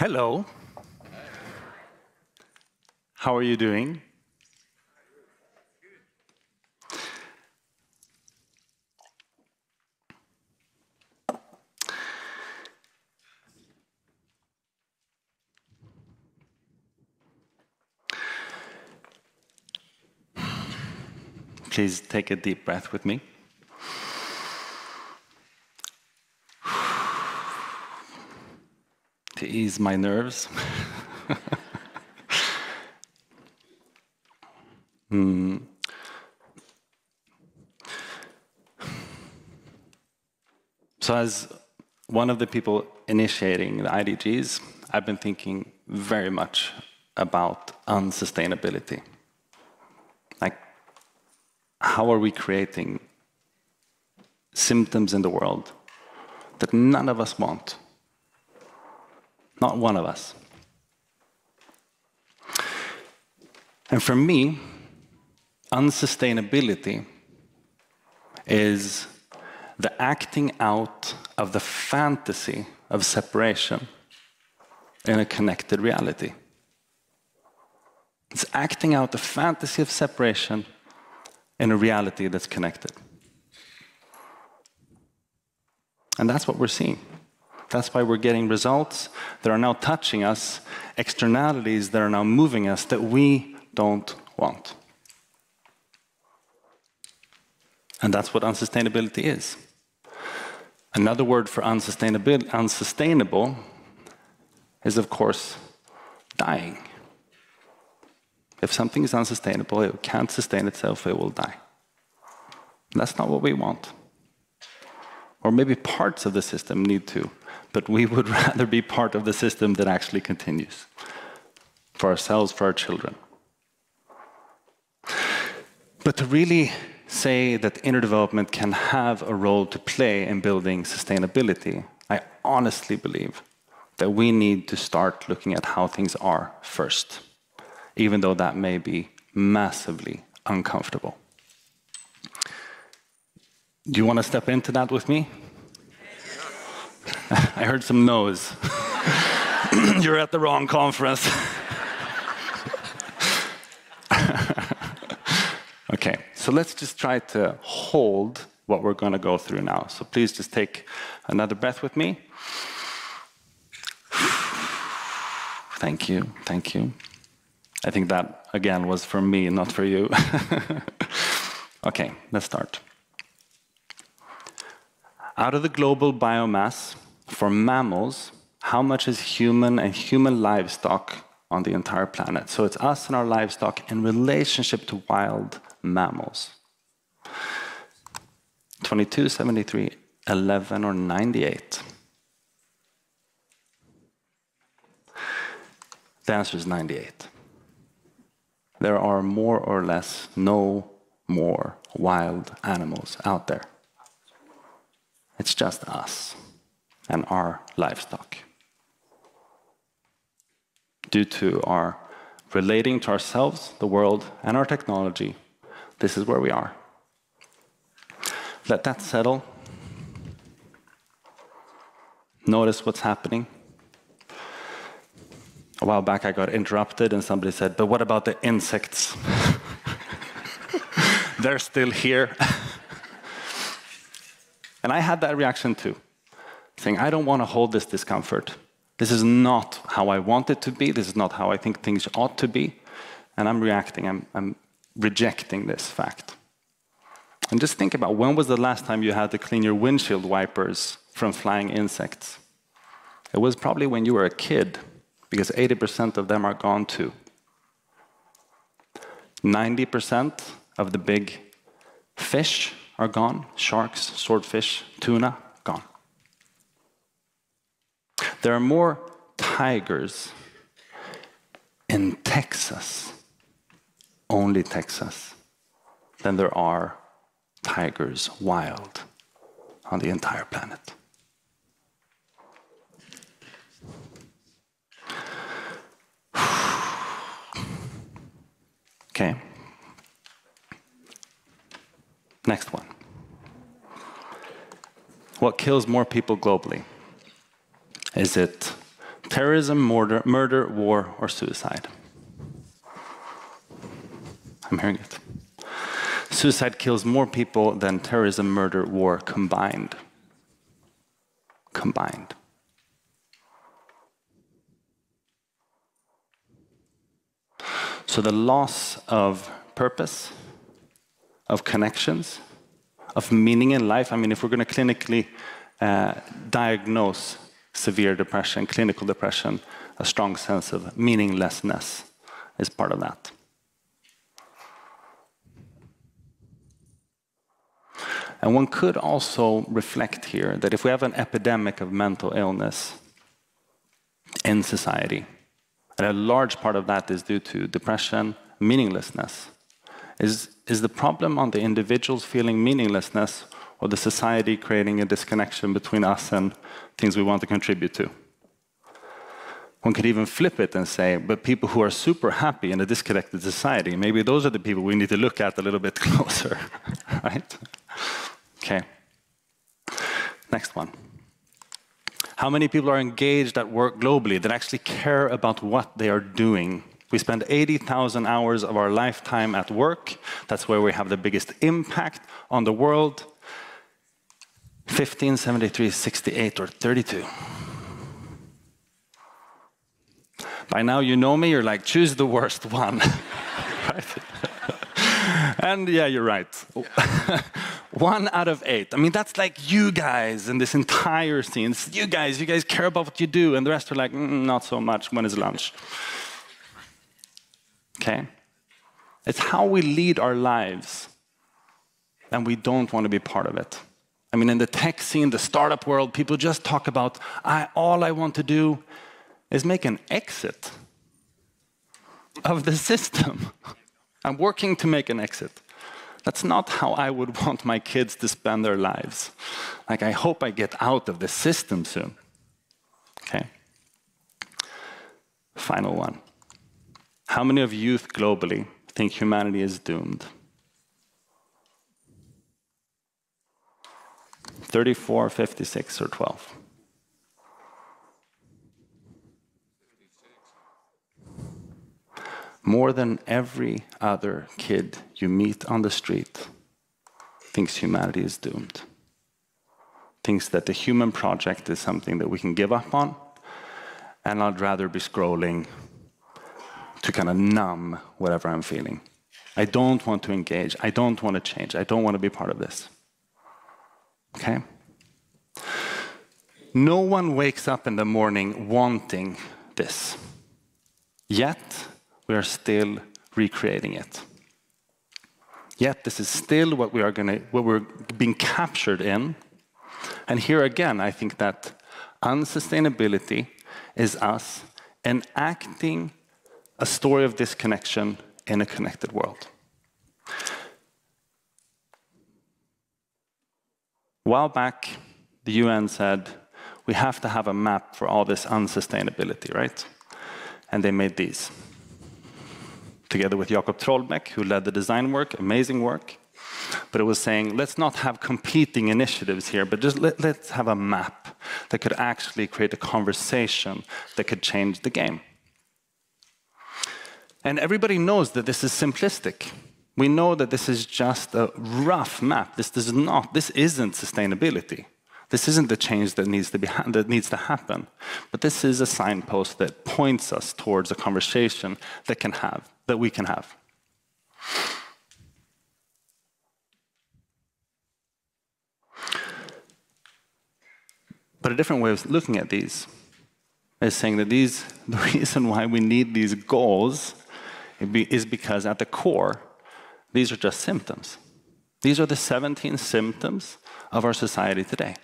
Hello. How are you doing? Please take a deep breath with me. To ease my nerves. So as one of the people initiating the IDGs, I've been thinking very much about unsustainability. Like, how are we creating symptoms in the world that none of us want? Not one of us. And for me, unsustainability is the acting out of the fantasy of separation in a connected reality. It's acting out the fantasy of separation in a reality that's connected. And that's what we're seeing. That's why we're getting results that are now touching us, externalities that are now moving us that we don't want. And that's what unsustainability is. Another word for unsustainable is, of course, dying. If something is unsustainable, it can't sustain itself, it will die. And that's not what we want. Or maybe parts of the system need to, but we would rather be part of the system that actually continues. For ourselves, for our children. But to really say that inner development can have a role to play in building sustainability, I honestly believe that we need to start looking at how things are first, even though that may be massively uncomfortable. Do you want to step into that with me? I heard some no's. You're at the wrong conference. Okay, so let's just try to hold what we're going to go through now. So please just take another breath with me. Thank you, thank you. I think that, again, was for me, not for you. Okay, let's start. Out of the global biomass for mammals, how much is human and human livestock on the entire planet? So it's us and our livestock in relationship to wild mammals. 22, 73, 11, or 98? The answer is 98. There are more or less no more wild animals out there. It's just us and our livestock. Due to our relating to ourselves, the world, and our technology, this is where we are. Let that settle. Notice what's happening. A while back I got interrupted and somebody said, but what about the insects? They're still here. And I had that reaction too, saying, I don't want to hold this discomfort. This is not how I want it to be. This is not how I think things ought to be. And I'm reacting. I'm rejecting this fact. And just think about, when was the last time you had to clean your windshield wipers from flying insects? It was probably when you were a kid, because 80% of them are gone too. 90% of the big fish are gone. Sharks, swordfish, tuna, gone. There are more tigers in Texas, only Texas, than there are tigers wild on the entire planet. Okay. Next one. What kills more people globally? Is it Terrorism, murder, war, or suicide. I'm hearing it. Suicide kills more people than terrorism, murder, war combined. Combined. So the loss of purpose, of connections, of meaning in life. I mean, if we're going to clinically diagnose severe depression, clinical depression, a strong sense of meaninglessness is part of that. And one could also reflect here that if we have an epidemic of mental illness in society, and a large part of that is due to depression, meaninglessness, is the problem on the individuals feeling meaninglessness or the society creating a disconnection between us and things we want to contribute to? One could even flip it and say, but people who are super happy in a disconnected society, maybe those are the people we need to look at a little bit closer, right? Okay. Next one. How many people are engaged at work globally that actually care about what they are doing? We spend 80,000 hours of our lifetime at work. That's where we have the biggest impact on the world. 15, 73, 68, or 32. By now you know me, you're like, choose the worst one. Right? And yeah, you're right. 1 out of 8. I mean, that's like you guys in this entire scene. It's you guys care about what you do, and the rest are like, not so much, when is lunch? Okay? It's how we lead our lives, and we don't want to be part of it. I mean, in the tech scene, the startup world, people just talk about, all I want to do is make an exit of the system. I'm working to make an exit. That's not how I would want my kids to spend their lives. Like, I hope I get out of the system soon. Okay? Final one. How many of youth globally think humanity is doomed? 34, 56, or 12? More than every other kid you meet on the street thinks humanity is doomed. Thinks that the human project is something that we can give up on, and I'd rather be scrolling to kind of numb whatever I'm feeling. I don't want to engage. I don't want to change. I don't want to be part of this. Okay? No one wakes up in the morning wanting this. Yet, we are still recreating it. Yet this is still what we're being captured in. And here again, I think that unsustainability is us enacting a story of disconnection in a connected world. A while back, the UN said, we have to have a map for all this unsustainability, right? And they made these. Together with Jakob Trollbeck, who led the design work, amazing work. But it was saying, let's not have competing initiatives here, but just let's have a map that could actually create a conversation that could change the game. And everybody knows that this is simplistic. We know that this is just a rough map. This isn't sustainability. This isn't the change that needs to happen. But this is a signpost that points us towards a conversation that we can have. But a different way of looking at these is saying that the reason why we need these goals is because at the core, these are just symptoms. These are the 17 symptoms of our society today.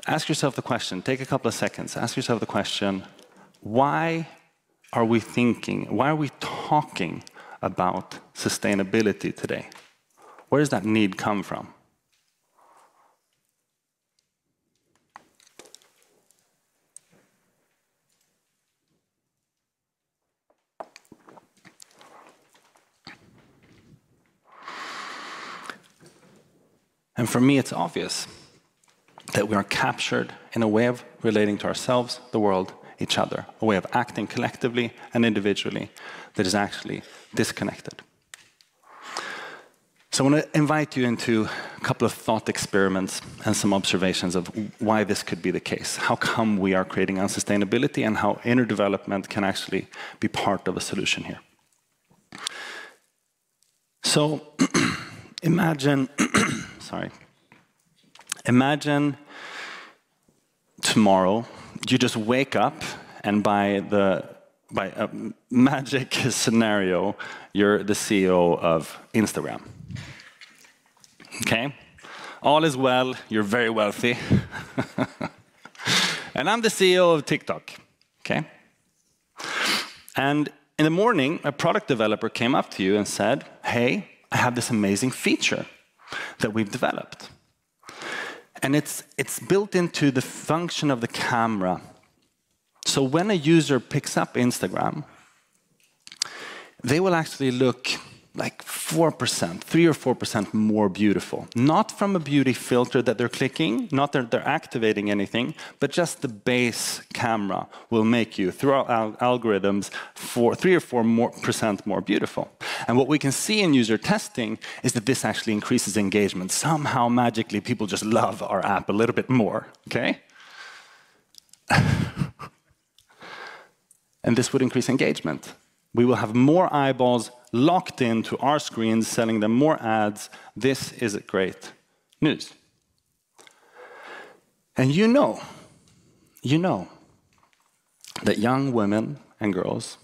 Ask yourself the question, take a couple of seconds, ask yourself the question, why are we talking about sustainability today? Where does that need come from? And for me, it's obvious. that we are captured in a way of relating to ourselves, the world, each other, a way of acting collectively and individually that is actually disconnected. So I want to invite you into a couple of thought experiments and some observations of why this could be the case. How come we are creating unsustainability and how inner development can actually be part of a solution here. So imagine, imagine tomorrow you just wake up and by a magic scenario, you're the CEO of Instagram. Okay? All is well, you're very wealthy. And I'm the CEO of TikTok. Okay? And in the morning, a product developer came up to you and said, hey, I have this amazing feature that we've developed. And it's built into the function of the camera. So when a user picks up Instagram, they will actually look like 4%, 3 or 4% more beautiful. Not from a beauty filter that they're clicking, not that they're activating anything, but just the base camera will make you, through our algorithms, 3 or 4% more beautiful. And what we can see in user testing is that this actually increases engagement. Somehow, magically, people just love our app a little bit more, okay? And this would increase engagement. We will have more eyeballs locked into our screens, selling them more ads. This is great news. And you know that young women and girls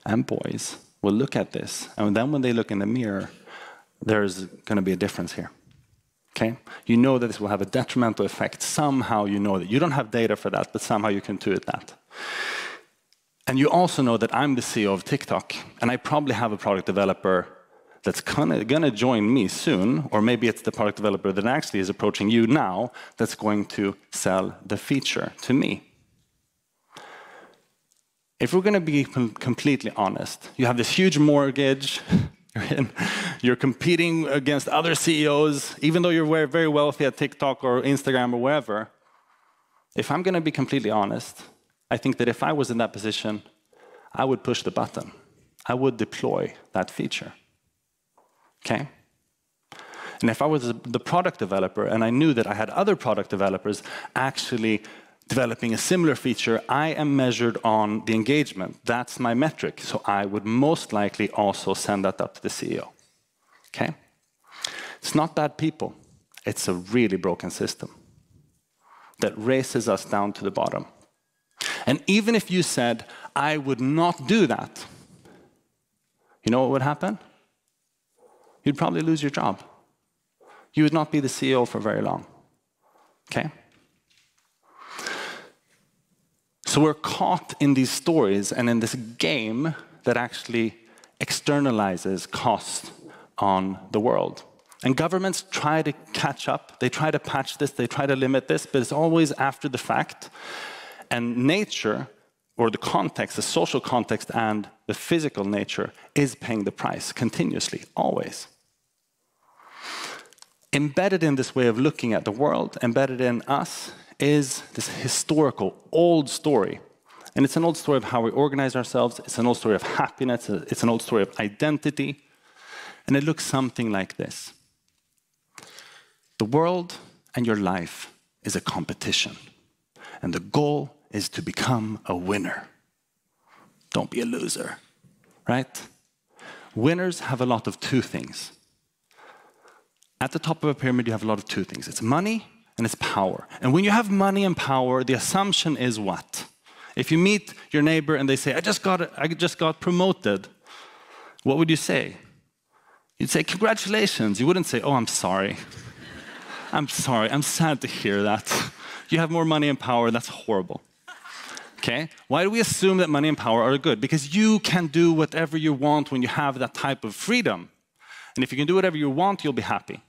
and boys will look at this, and then when they look in the mirror, there's going to be a difference here. Okay? You know that this will have a detrimental effect. Somehow you know that. You don't have data for that, but somehow you can intuit that. And you also know that I'm the CEO of TikTok, and I probably have a product developer that's going to join me soon, or maybe it's the product developer that actually is approaching you now that's going to sell the feature to me. If we're going to be completely honest, you have this huge mortgage, you're competing against other CEOs, even though you're very wealthy at TikTok or Instagram or wherever. If I'm going to be completely honest, I think that if I was in that position, I would push the button. I would deploy that feature. Okay? And if I was the product developer and I knew that I had other product developers actually developing a similar feature, I am measured on the engagement. That's my metric. So I would most likely also send that up to the CEO. Okay? It's not bad people. It's a really broken system that races us down to the bottom. And even if you said, I would not do that, you know what would happen? You'd probably lose your job. You would not be the CEO for very long. Okay? So we're caught in these stories and in this game that actually externalizes cost on the world. And governments try to catch up, they try to patch this, they try to limit this, but it's always after the fact. And nature, or the context, the social context and the physical nature is paying the price continuously, always. Embedded in this way of looking at the world, embedded in us, is this historical, old story. And it's an old story of how we organize ourselves, it's an old story of happiness, it's an old story of identity. And it looks something like this. The world and your life is a competition. And the goal is to become a winner. Don't be a loser, right? Winners have a lot of two things. At the top of a pyramid, you have a lot of two things. It's money and it's power. And when you have money and power, the assumption is what? If you meet your neighbor and they say, I just got promoted, what would you say? You'd say, congratulations. You wouldn't say, oh, I'm sorry. I'm sorry, I'm sad to hear that. You have more money and power, that's horrible. Okay? Why do we assume that money and power are good? Because you can do whatever you want when you have that type of freedom. And if you can do whatever you want, you'll be happy.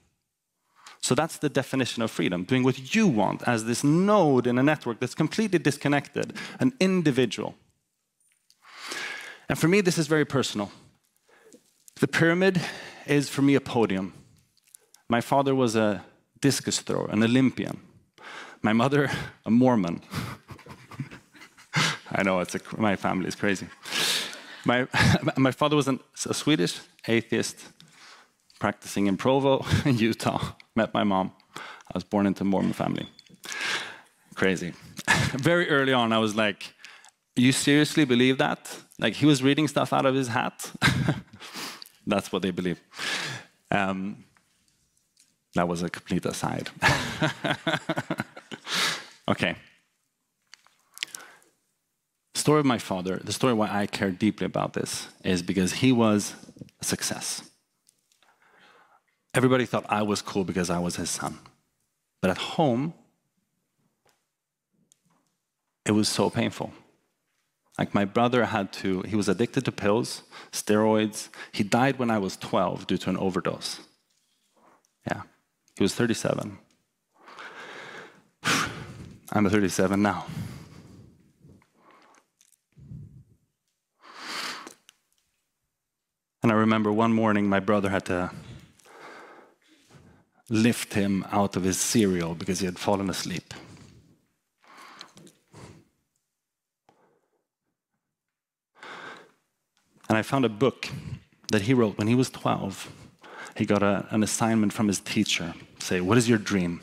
So that's the definition of freedom, doing what you want as this node in a network that's completely disconnected, an individual. And for me, this is very personal. The pyramid is, for me, a podium. My father was a discus thrower, an Olympian. My mother, a Mormon. I know, my family is crazy. My father was a Swedish atheist practicing in Provo, in Utah. Met my mom. I was born into a Mormon family. Crazy. Very early on, I was like, you seriously believe that? Like, he was reading stuff out of his hat? That's what they believe. That was a complete aside. Okay. The story of my father, the story why I care deeply about this, is because he was a success. Everybody thought I was cool because I was his son. But at home, it was so painful. Like, my brother he was addicted to pills, steroids. He died when I was 12 due to an overdose. Yeah, he was 37. I'm 37 now. And I remember one morning my brother had to lift him out of his cereal because he had fallen asleep. And I found a book that he wrote when he was 12. He got an assignment from his teacher, say, what is your dream?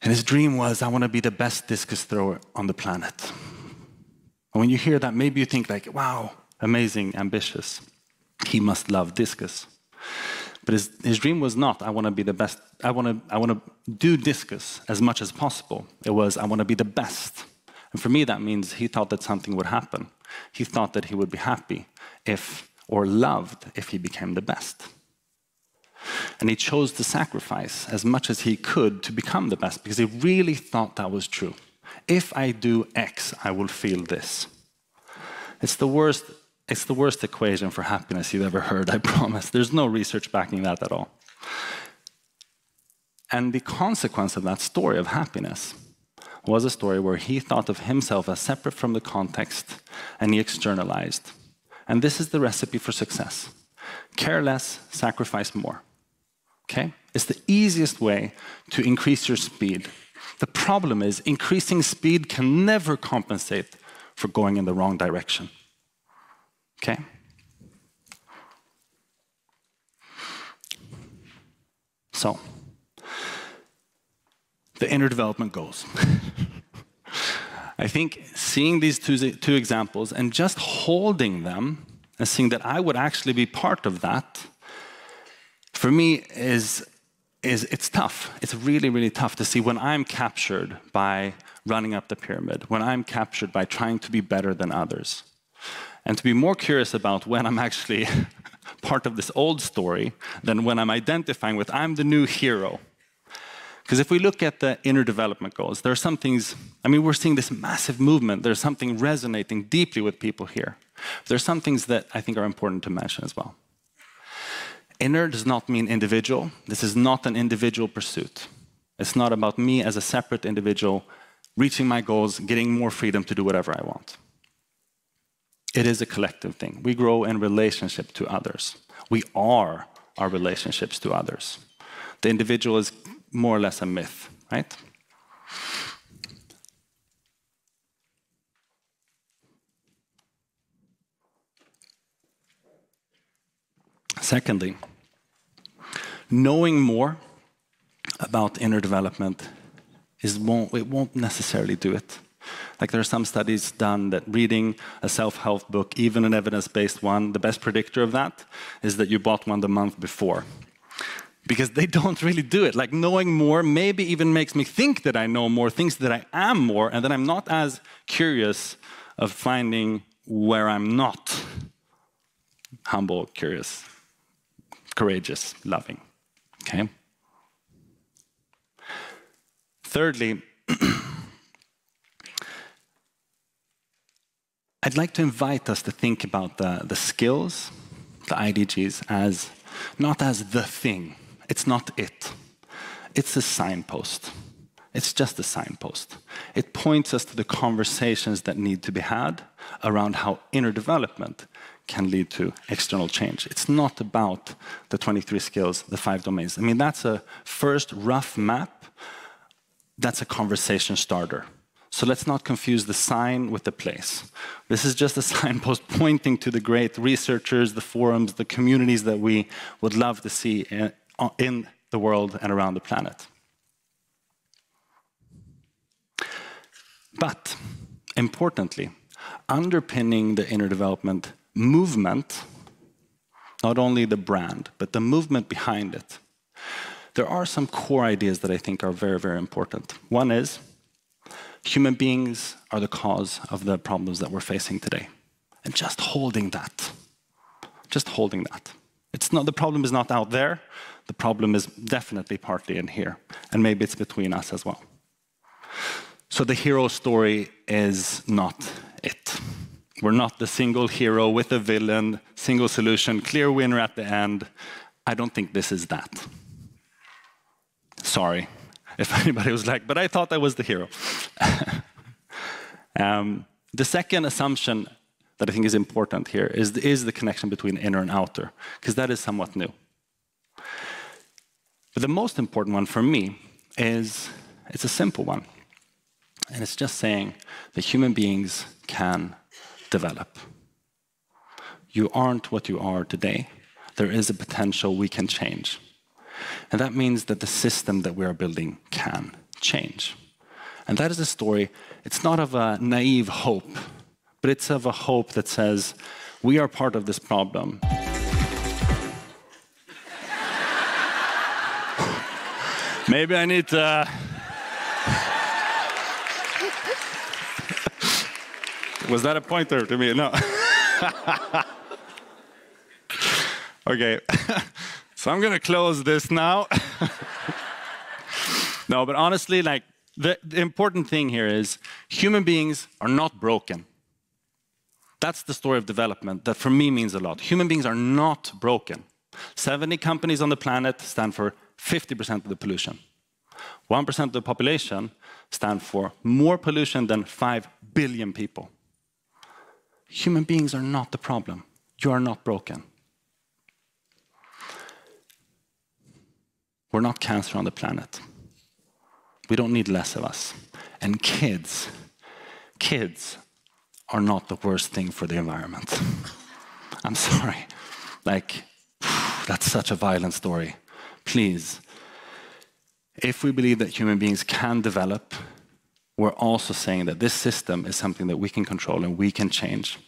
And his dream was, I want to be the best discus thrower on the planet. And when you hear that, maybe you think like, wow, amazing, ambitious. He must love discus. But his dream was not, I want to be the best. I want to do discus as much as possible. It was, I want to be the best. And for me, that means he thought that something would happen. He thought that he would be happy or loved if he became the best. And he chose to sacrifice as much as he could to become the best because he really thought that was true. If I do X, I will feel this. It's the worst equation for happiness you've ever heard, I promise. There's no research backing that at all. And the consequence of that story of happiness was a story where he thought of himself as separate from the context and he externalized. And this is the recipe for success. Care less, sacrifice more. Okay? It's the easiest way to increase your speed. The problem is increasing speed can never compensate for going in the wrong direction. Okay? So, the inner development goals. I think seeing these two examples and just holding them and seeing that I would actually be part of that, for me it's tough. It's really, really tough to see when I'm captured by running up the pyramid, when I'm captured by trying to be better than others. And to be more curious about when I'm actually part of this old story than when I'm identifying with I'm the new hero. Because if we look at the inner development goals, there are some things, we're seeing this massive movement. There's something resonating deeply with people here. There's some things that I think are important to mention as well. Inner does not mean individual. This is not an individual pursuit. It's not about me as a separate individual reaching my goals, getting more freedom to do whatever I want. It is a collective thing. We grow in relationship to others. We are our relationships to others. The individual is more or less a myth, right? Secondly, knowing more about inner development won't necessarily do it. Like, there are some studies done that reading a self-help book, even an evidence-based one, the best predictor of that is that you bought one the month before. Because they don't really do it. Like, knowing more maybe even makes me think that I know more, thinks that I am more, and then I'm not as curious of finding where I'm not humble, curious, courageous, loving. Okay? Thirdly, I'd like to invite us to think about the skills, the IDGs, as not as the thing. It's not it. It's a signpost. It's just a signpost. It points us to the conversations that need to be had around how inner development can lead to external change. It's not about the 23 skills, the 5 domains. That's a first rough map, that's a conversation starter. So let's not confuse the sign with the place. This is just a signpost pointing to the great researchers, the forums, the communities that we would love to see in the world and around the planet. But importantly, underpinning the inner development movement, not only the brand, but the movement behind it, there are some core ideas that I think are very, very important. One is, human beings are the cause of the problems that we're facing today. And just holding that. It's not, the problem is not out there. The problem is definitely partly in here. And maybe it's between us as well. So the hero story is not it. We're not the single hero with a villain, single solution, clear winner at the end. I don't think this is that. Sorry. If anybody was like, but I thought I was the hero. The second assumption that I think is important here is the connection between inner and outer, because that is somewhat new. But the most important one for me is, it's a simple one. And it's just saying that human beings can develop. You aren't what you are today. There is a potential we can change. And that means that the system that we are building can change. And that is a story, it's not of a naive hope, but it's of a hope that says, we are part of this problem. Maybe I need to... Was that a pointer to me? No. Okay. So I'm going to close this now. No, but honestly, like, the important thing here is human beings are not broken. That's the story of development that for me means a lot. Human beings are not broken. 70 companies on the planet stand for 50% of the pollution. 1% of the population stand for more pollution than 5 billion people. Human beings are not the problem. You are not broken. We're not cancer on the planet. We don't need less of us. And kids are not the worst thing for the environment. I'm sorry. Like, that's such a violent story. Please, if we believe that human beings can develop, we're also saying that this system is something that we can control and we can change.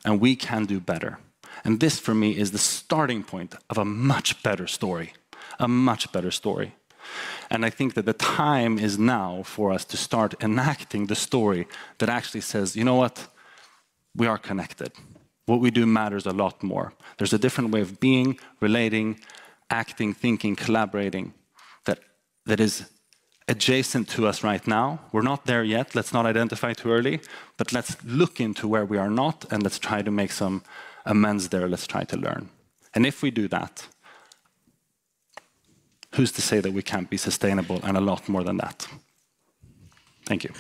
And we can do better. And this, for me, is the starting point of a much better story. A much better story. And I think that the time is now for us to start enacting the story that actually says, you know what? We are connected. What we do matters a lot more. There's a different way of being, relating, acting, thinking, collaborating that is adjacent to us right now. We're not there yet. Let's not identify too early. But let's look into where we are not and let's try to make some amends there. Let's try to learn. And if we do that, who's to say that we can't be sustainable and a lot more than that? Thank you.